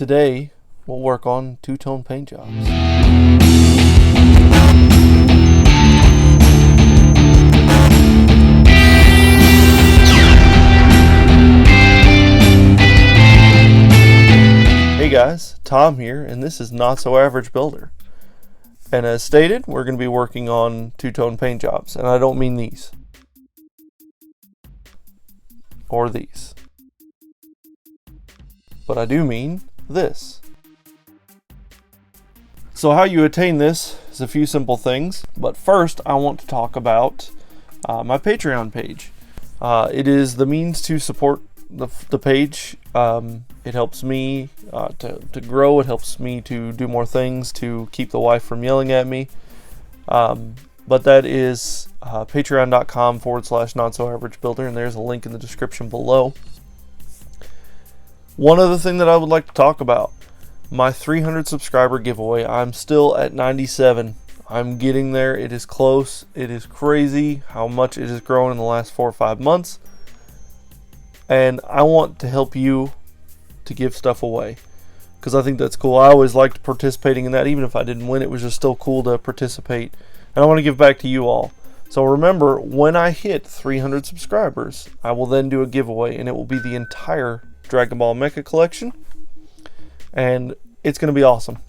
Today we'll work on two-tone paint jobs. Hey guys, Tom here, and this is Not So Average Builder. And as stated, we're going to be working on two-tone paint jobs, and I don't mean these or these, but I do mean this. So how you attain this is a few simple things, but first I want to talk about my Patreon page. It is the means to support the page. It helps me to grow. It helps me to do more things to keep the wife from yelling at me. But that is patreon.com/NotSoAverageBuilder, and there's a link in the description below. One other thing that I would like to talk about, my 300 subscriber giveaway. I'm still at 97. I'm getting there. It is close. It is crazy how much it has grown in the last 4 or 5 months. And I want to help you to give stuff away, because I think that's cool. I always liked participating in that. Even if I didn't win, it was just still cool to participate. And I want to give back to you all. So remember, when I hit 300 subscribers, I will then do a giveaway, and it will be the entire Dragon Ball Mecha collection. And it's going to be awesome.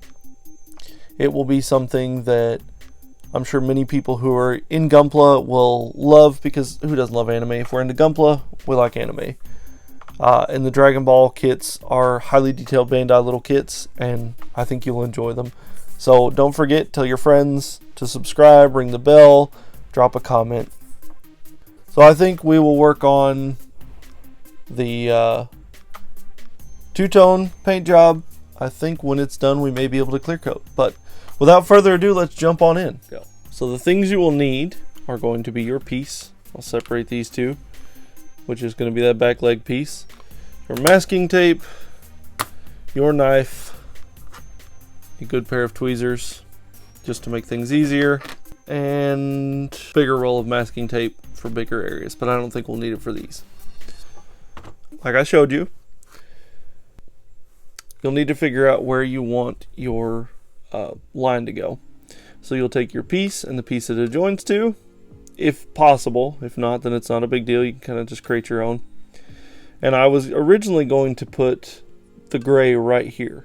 It will be something that I'm sure many people who are in Gunpla will love, because who doesn't love anime? If we're into Gunpla, we like anime. And the Dragon Ball kits are highly detailed Bandai little kits, and I think you'll enjoy them. So don't forget, tell your friends to subscribe, ring the bell, drop a comment. So I think we will work on the two-tone paint job. I think when it's done, we may be able to clear coat. But without further ado, let's jump on in. So the things you will need are going to be your piece. I'll separate these two, which is going to be that back leg piece, your masking tape, your knife, a good pair of tweezers just to make things easier, and bigger roll of masking tape for bigger areas, but I don't think we'll need it for these. Like I showed you, you'll need to figure out where you want your line to go. So you'll take your piece and the piece that it joins to, if possible. If not, then it's not a big deal. You can kind of just create your own. And I was originally going to put the gray right here,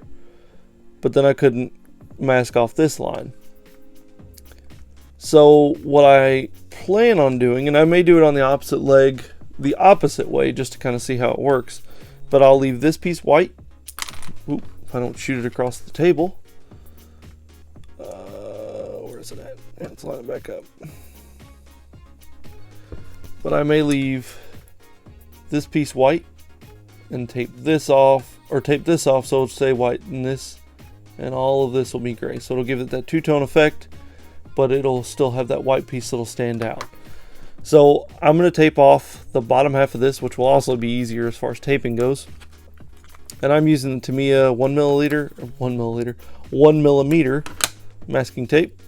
but then I couldn't mask off this line. So what I plan on doing, and I may do it on the opposite leg, the opposite way, just to kind of see how it works, but I'll leave this piece white. Oop, if I don't shoot it across the table. Where is it at? Let's line it back up. But I may leave this piece white and tape this off, or tape this off so it'll stay white in this, and all of this will be gray. So it'll give it that two-tone effect, but it'll still have that white piece that'll stand out. So I'm going to tape off the bottom half of this, which will also be easier as far as taping goes. And I'm using the Tamiya 1 millimeter masking tape,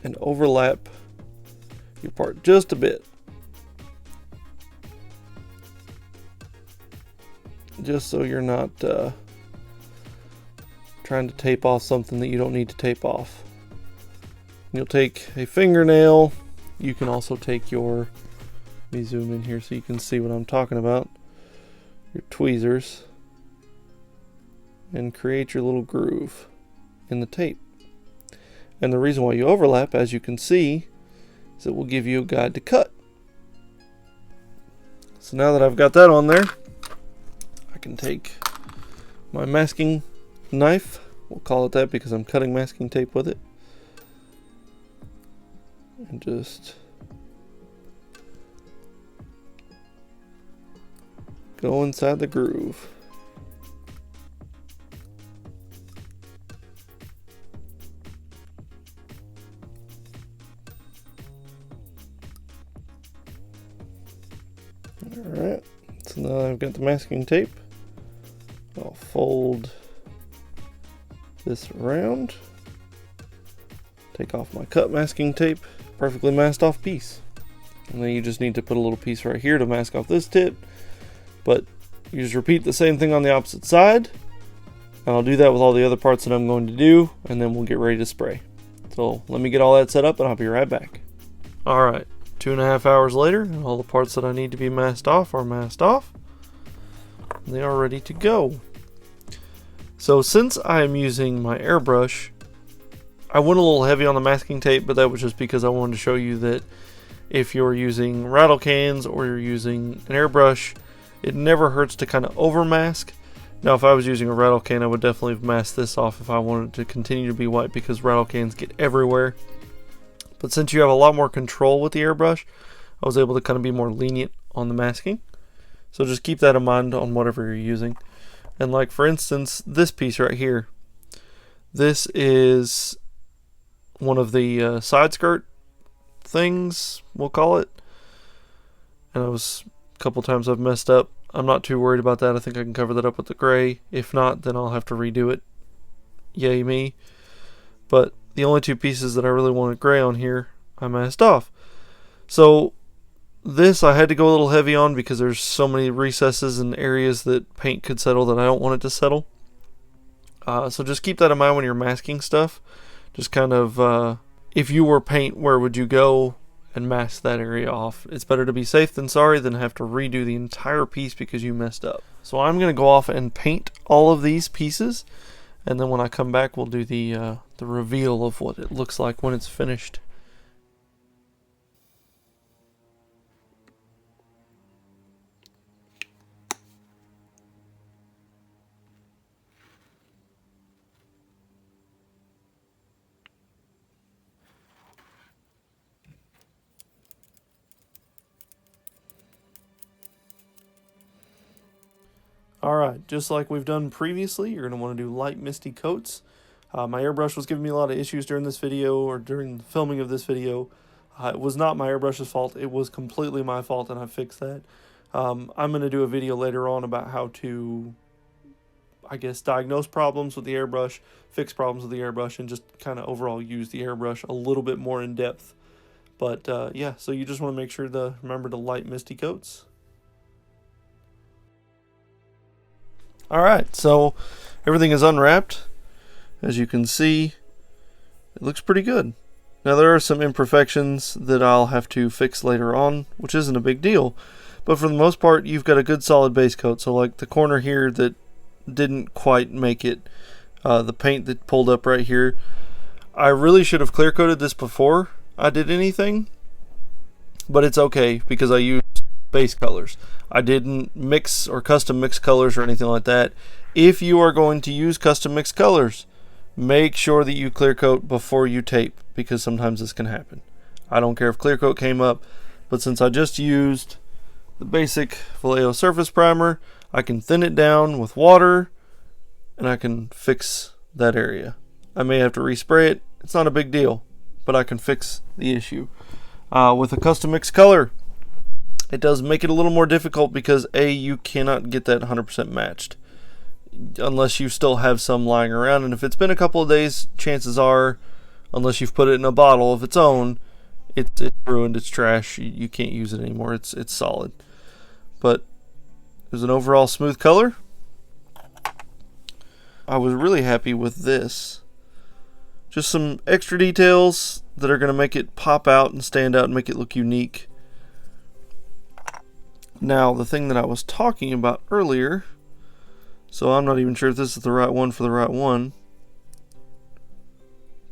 and overlap your part just a bit, just so you're not trying to tape off something that you don't need to tape off. You'll take a fingernail. You can also take your, let me zoom in here so you can see what I'm talking about, your tweezers, and create your little groove in the tape. And the reason why you overlap, as you can see, is it will give you a guide to cut. So now that I've got that on there, I can take my masking knife, we'll call it that because I'm cutting masking tape with it, and just go inside the groove. Alright, so now I've got the masking tape. I'll fold this around, take off my cut masking tape, perfectly masked off piece. And then you just need to put a little piece right here to mask off this tip. But You just repeat the same thing on the opposite side. And I'll do that with all the other parts that I'm going to do, and then we'll get ready to spray. So let me get all that set up and I'll be right back. Alright, 2.5 hours later, and all the parts that I need to be masked off are masked off. They are ready to go. So since I am using my airbrush, I went a little heavy on the masking tape, but that was just because I wanted to show you that if you're using rattle cans or you're using an airbrush, it never hurts to kind of over mask. Now if I was using a rattle can, I would definitely have masked this off if I wanted to continue to be white, because rattle cans get everywhere. But since you have a lot more control with the airbrush, I was able to kind of be more lenient on the masking. So just keep that in mind on whatever you're using. And like for instance, this piece right here, this is one of the side skirt things, we'll call it. And it was a couple times I've messed up. I'm not too worried about that. I think I can cover that up with the gray. If not, then I'll have to redo it. Yay me. But the only two pieces that I really wanted gray on here, I masked off. So this I had to go a little heavy on because there's so many recesses and areas that paint could settle that I don't want it to settle. So just keep that in mind when you're masking stuff. Just kind of, if you were paint, where would you go and mask that area off? It's better to be safe than sorry than have to redo the entire piece because you messed up. So I'm going to go off and paint all of these pieces, and then when I come back we'll do the reveal of what it looks like when it's finished. Alright, just like we've done previously, you're going to want to do light misty coats. My airbrush was giving me a lot of issues during this video, or during the filming of this video. It was not my airbrush's fault, it was completely my fault, and I fixed that. I'm going to do a video later on about how to, I guess, diagnose problems with the airbrush, fix problems with the airbrush, and just kind of overall use the airbrush a little bit more in depth. But yeah, so you just want to make sure to remember to light misty coats. Alright, so everything is unwrapped. As you can see, it looks pretty good. Now there are some imperfections that I'll have to fix later on, which isn't a big deal. But for the most part, you've got a good solid base coat. So like the corner here that didn't quite make it, the paint that pulled up right here, I really should have clear coated this before I did anything. But it's okay because I used base colors. I didn't mix or custom mix colors or anything like that. If you are going to use custom mix colors, make sure that you clear coat before you tape, because sometimes this can happen. I don't care if clear coat came up, but since I just used the basic Vallejo surface primer, I can thin it down with water and I can fix that area. I may have to respray it, it's not a big deal, but I can fix the issue. With a custom mix color, it does make it a little more difficult because A, you cannot get that 100% matched unless you still have some lying around, and if it's been a couple of days, chances are, unless you've put it in a bottle of its own, it's ruined, it's trash, you can't use it anymore, it's solid. But it was an overall smooth color. I was really happy with this. Just some extra details that are going to make it pop out and stand out and make it look unique. Now, the thing that I was talking about earlier, so I'm not even sure if this is the right one for the right one,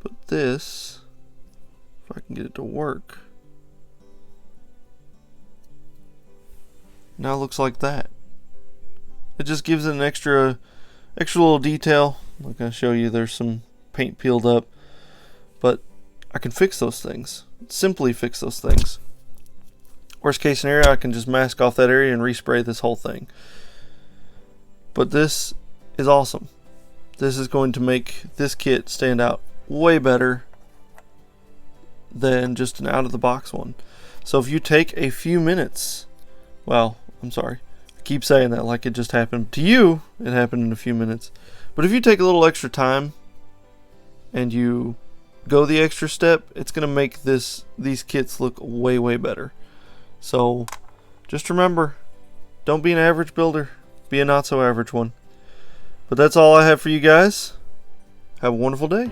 but this, if I can get it to work, now it looks like that. It just gives it an extra little detail. Like I show you, there's some paint peeled up, but I can fix those things, simply fix those things. Worst case scenario, I can just mask off that area and respray this whole thing. But this is awesome. This is going to make this kit stand out way better than just an out-of-the-box one. So if you take a few minutes, well, I'm sorry, I keep saying that like it just happened to you, it happened in a few minutes. But if you take a little extra time and you go the extra step, it's going to make these kits look way better. So just remember, don't be an average builder. be a not so average one. But that's all I have for you guys. Have a wonderful day.